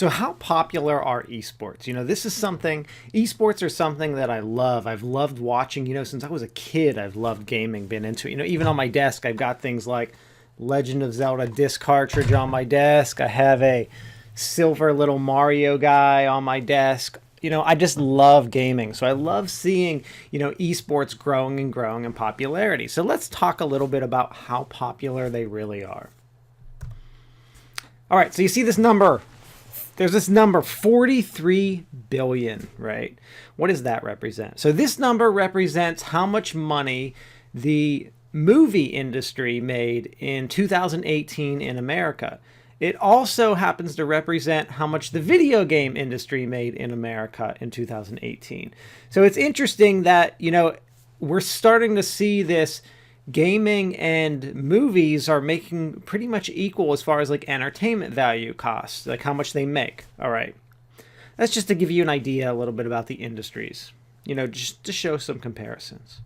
So how popular are esports? This is something, esports are something that I love. I've loved watching, since I was a kid. I've loved gaming, been into it. Even on my desk, I've got things like Legend of Zelda disc cartridge on my desk. I have a silver little Mario guy on my desk. I just love gaming. So I love seeing, esports growing and growing in popularity. So let's talk a little bit about how popular they really are. All right, so you see this number. There's this number, 43 billion, right? What does that represent? So this number represents how much money the movie industry made in 2018 in America. It also happens to represent how much the video game industry made in America in 2018. So it's interesting that, we're starting to see this. Gaming and movies are making pretty much equal as far as like entertainment value costs, like how much they make. All right. That's just to give you an idea a little bit about the industries, just to show some comparisons.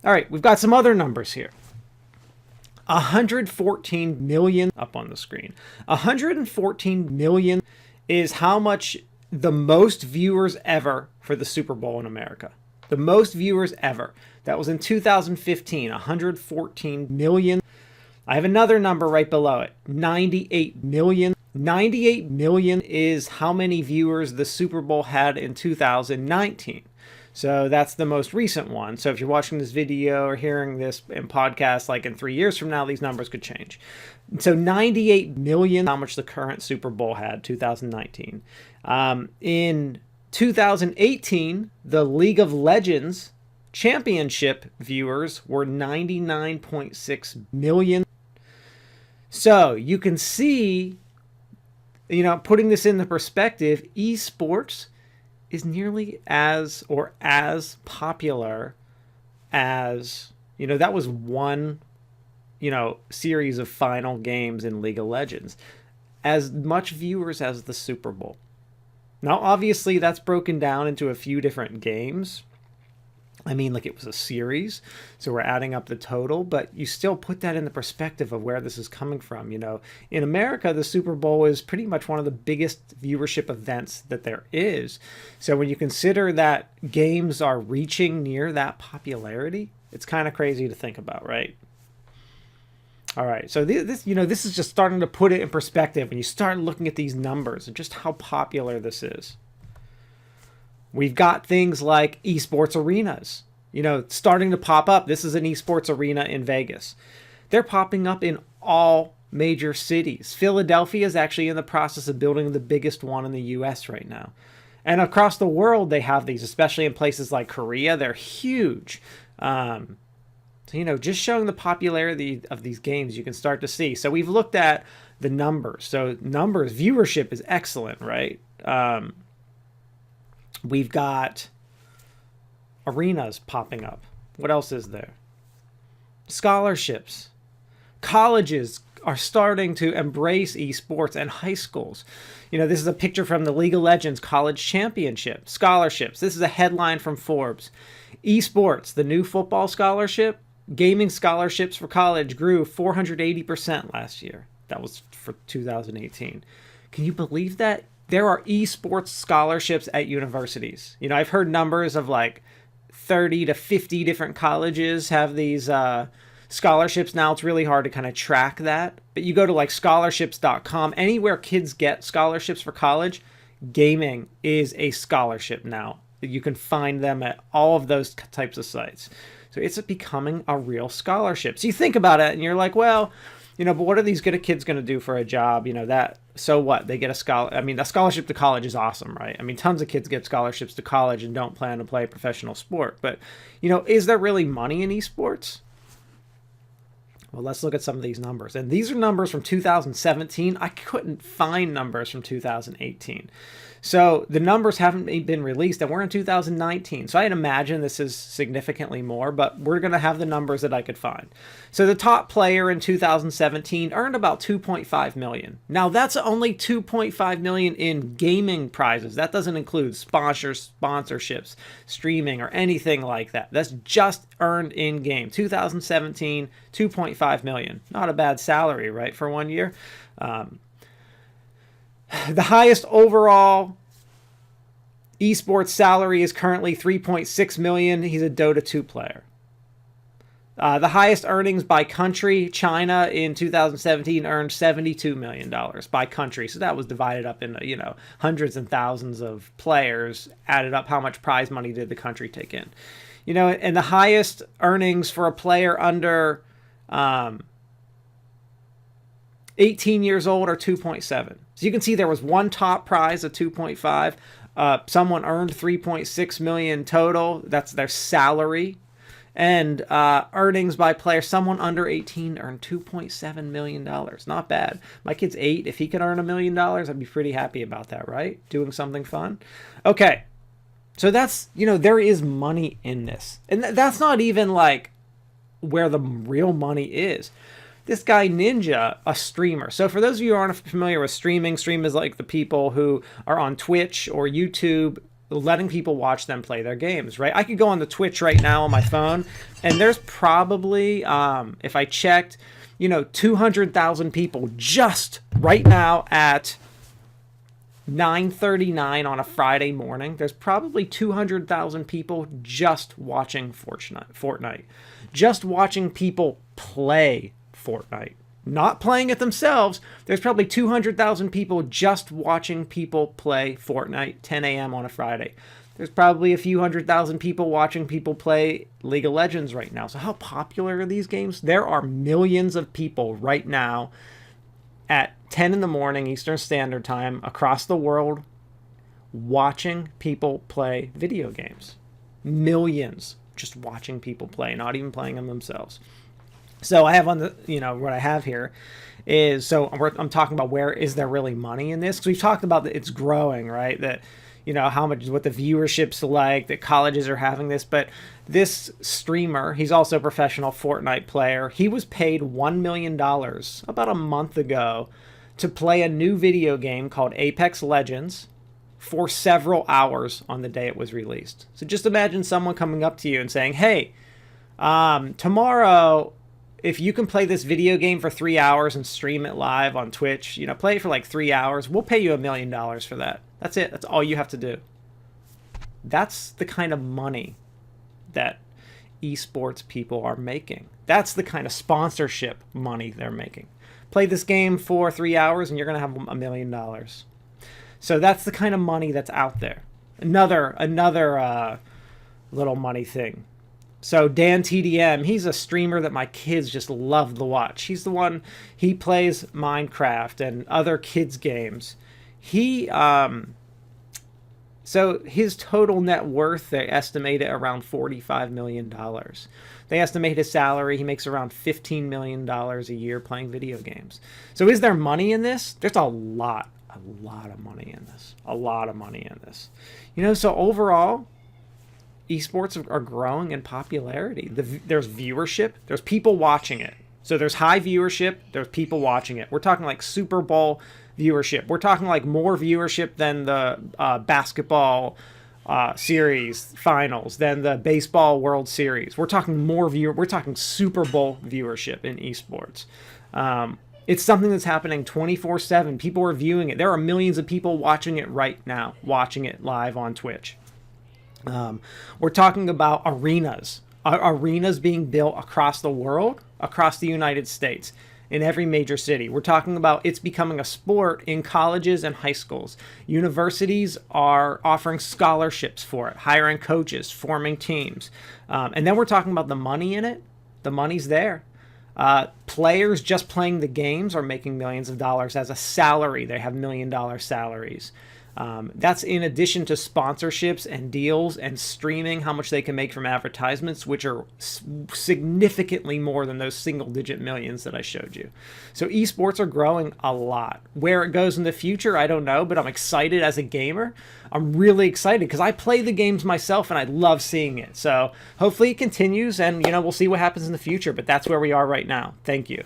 All right. We've got some other numbers here. 114 million up on the screen. 114 million is how much the most viewers ever for the Super Bowl in America. The most viewers ever. That was in 2015, 114 million. I have another number right below it, 98 million. 98 million is how many viewers the Super Bowl had in 2019. So that's the most recent one. So if you're watching this video or hearing this in podcast, like in 3 years from now, these numbers could change. So 98 million, how much the current Super Bowl had, 2019. In 2018, the League of Legends championship viewers were 99.6 million. So you can see, putting this into perspective, esports is nearly as popular as, that was one, series of final games in League of Legends. As much viewers as the Super Bowl. Now, obviously, that's broken down into a few different games. Like it was a series, so we're adding up the total, but you still put that in the perspective of where this is coming from. In America, the Super Bowl is pretty much one of the biggest viewership events that there is. So when you consider that games are reaching near that popularity, it's kind of crazy to think about, right? All right, so this is just starting to put it in perspective when you start looking at these numbers and just how popular this is. We've got things like esports arenas, starting to pop up. This is an esports arena in Vegas. They're popping up in all major cities. Philadelphia is actually in the process of building the biggest one in the US right now. And across the world, they have these, especially in places like Korea. They're huge. So, just showing the popularity of these games, you can start to see. So we've looked at the numbers. So numbers, viewership is excellent, right? We've got arenas popping up. What else is there? Scholarships. Colleges are starting to embrace esports, and high schools. This is a picture from the League of Legends College Championship. Scholarships. This is a headline from Forbes. Esports, the new football scholarship. Gaming scholarships for college grew 480% last year. That was for 2018. Can you believe that? There are esports scholarships at universities. I've heard numbers of like 30 to 50 different colleges have these scholarships. Now it's really hard to kind of track that. But you go to like scholarships.com, anywhere kids get scholarships for college, gaming is a scholarship now. You can find them at all of those types of sites. So it's becoming a real scholarship. So you think about it and you're like, well, but what are these good kids going to do for a job? So what? They get a a scholarship to college is awesome, right? Tons of kids get scholarships to college and don't plan to play a professional sport. But, is there really money in esports? Well, let's look at some of these numbers. And these are numbers from 2017. I couldn't find numbers from 2018. So the numbers haven't been released, and we're in 2019. So I'd imagine this is significantly more, but we're going to have the numbers that I could find. So the top player in 2017 earned about 2.5 million. Now that's only 2.5 million in gaming prizes. That doesn't include sponsorships, streaming, or anything like that. That's just earned in game. 2017, 2.5 million. Not a bad salary, right, for 1 year. The highest overall esports salary is currently 3.6 million. He's a Dota 2 player. The highest earnings by country, China in 2017 earned $72 million by country. So that was divided up into, hundreds and thousands of players, added up how much prize money did the country take in. And the highest earnings for a player under 18 years old are 2.7. So you can see there was one top prize of 2.5. Someone earned 3.6 million total. That's their salary. And earnings by player, someone under 18 earned $2.7 million. Not bad. My kid's 8. If he could earn $1 million, I'd be pretty happy about that, right? Doing something fun. Okay. So that's, there is money in this. And that's not even like where the real money is. This guy Ninja, a streamer. So for those of you who aren't familiar with streaming, stream is like the people who are on Twitch or YouTube letting people watch them play their games, right? I could go on the Twitch right now on my phone, and there's probably, if I checked, 200,000 people just right now at 9:39 on a Friday morning. There's probably 200,000 people just watching Fortnite. Just watching people play Fortnite. Not playing it themselves. There's probably 200,000 people just watching people play Fortnite 10 a.m. on a Friday. There's probably a few 100,000 people watching people play League of Legends right now. So how popular are these games? There are millions of people right now at 10 in the morning Eastern Standard Time across the world watching people play video games. Millions just watching people play, not even playing them themselves. So I have on the, what I have here is, so I'm talking about where is there really money in this? Because we've talked about that it's growing, right? That, how much, what the viewership's like, that colleges are having this. But this streamer, he's also a professional Fortnite player. He was paid $1 million about a month ago to play a new video game called Apex Legends for several hours on the day it was released. So just imagine someone coming up to you and saying, hey, tomorrow, if you can play this video game for 3 hours and stream it live on Twitch, play it for like 3 hours, we'll pay you $1 million for that. That's it. That's all you have to do. That's the kind of money that esports people are making. That's the kind of sponsorship money they're making. Play this game for 3 hours and you're going to have $1 million. So that's the kind of money that's out there. Another little money thing. So Dan TDM, he's a streamer that my kids just love to watch. He plays Minecraft and other kids games. So his total net worth, they estimate it around $45 million. They estimate his salary, he makes around $15 million a year playing video games. So is there money in this? There's a lot of money in this. A lot of money in this. So overall, esports are growing in popularity. There's viewership. There's people watching it. So there's high viewership. There's people watching it. We're talking like Super Bowl viewership. We're talking like more viewership than the basketball series finals, than the baseball World Series. We're talking we're talking Super Bowl viewership in esports. It's something that's happening 24/7. People are viewing it. There are millions of people watching it right now, watching it live on Twitch. We're talking about arenas being built across the world, across the United States, in every major city. We're talking about it's becoming a sport in colleges and high schools. Universities are offering scholarships for it, hiring coaches, forming teams. And then we're talking about the money in it. The money's there. Players just playing the games are making millions of dollars as a salary. They have $1 million salaries. That's in addition to sponsorships and deals and streaming, how much they can make from advertisements, which are significantly more than those single-digit millions that I showed you. So esports are growing a lot. Where it goes in the future, I don't know, but I'm excited as a gamer. I'm really excited because I play the games myself and I love seeing it. So hopefully it continues and, we'll see what happens in the future, but that's where we are right now. Thank you.